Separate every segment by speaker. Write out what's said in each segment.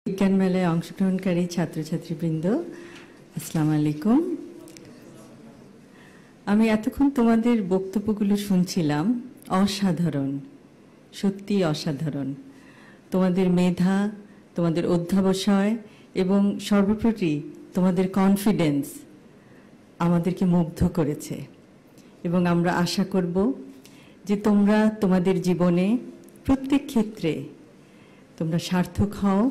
Speaker 1: বিজ্ঞান মেলায় অংশগ্রহণকারী ছাত্রছাত্রীবৃন্দ, আসসালামু আলাইকুম। আমি এতক্ষণ তোমাদের বক্তব্যগুলো শুনছিলাম। অসাধারণ, সত্যি অসাধারণ। তোমাদের মেধা, তোমাদের অধ্যবসায় এবং সর্বোপরি তোমাদের কনফিডেন্স আমাদেরকে মুগ্ধ করেছে এবং আমরা আশা করব যে তোমরা তোমাদের জীবনে প্রত্যেক ক্ষেত্রে তোমরা সার্থক হও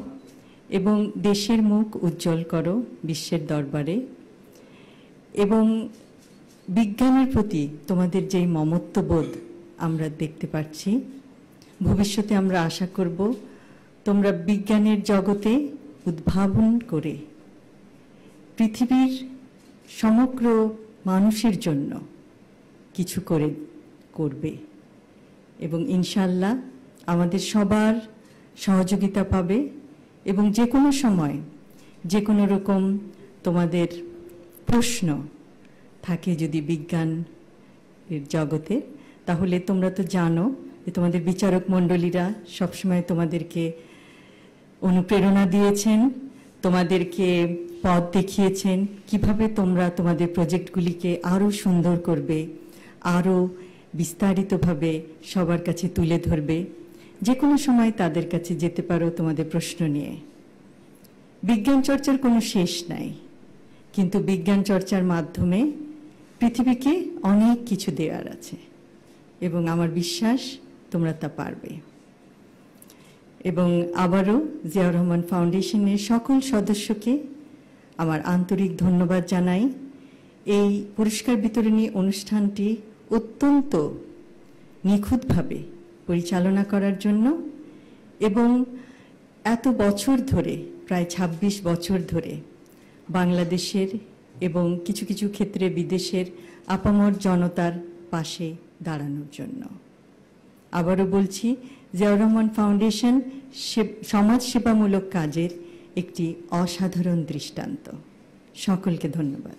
Speaker 1: এবং দেশের মুখ উজ্জ্বল করো বিশ্বের দরবারে। এবং বিজ্ঞানের প্রতি তোমাদের যেই মমত্ববোধ আমরা দেখতে পাচ্ছি, ভবিষ্যতে আমরা আশা করব তোমরা বিজ্ঞানের জগতে উদ্ভাবন করে পৃথিবীর সমগ্র মানুষের জন্য কিছু করবে এবং ইনশাআল্লাহ আমাদের সবার সহযোগিতা পাবে। এবং যে কোনো সময় যে কোনো রকম তোমাদের প্রশ্ন থাকে যদি বিজ্ঞানের জগতে, তাহলে তোমরা তো জানো যে তোমাদের বিচারক মণ্ডলীরা সবসময় তোমাদেরকে অনুপ্রেরণা দিয়েছেন, তোমাদেরকে পথ দেখিয়েছেন কিভাবে তোমরা তোমাদের প্রজেক্টগুলিকে আরও সুন্দর করবে, আরও বিস্তারিতভাবে সবার কাছে তুলে ধরবে। যে কোনো সময় তাদের কাছে যেতে পারো তোমাদের প্রশ্ন নিয়ে। বিজ্ঞান চর্চার কোনো শেষ নাই, কিন্তু বিজ্ঞান চর্চার মাধ্যমে পৃথিবীকে অনেক কিছু দেওয়ার আছে এবং আমার বিশ্বাস তোমরা তা পারবে। এবং আবারও জিয়াউর রহমান ফাউন্ডেশনের সকল সদস্যকে আমার আন্তরিক ধন্যবাদ জানাই। এই পুরস্কার বিতরণী অনুষ্ঠানটি অত্যন্ত নিখুঁতভাবে পরিচালনা করার জন্য এবং এত বছর ধরে, প্রায় ২৬ বছর ধরে বাংলাদেশের এবং কিছু কিছু ক্ষেত্রে বিদেশের আপামর জনতার পাশে দাঁড়ানোর জন্য। আবারও বলছি, জিয়াউর রহমান ফাউন্ডেশন সমাজ সেবামূলক কাজের একটি অসাধারণ দৃষ্টান্ত। সকলকে ধন্যবাদ।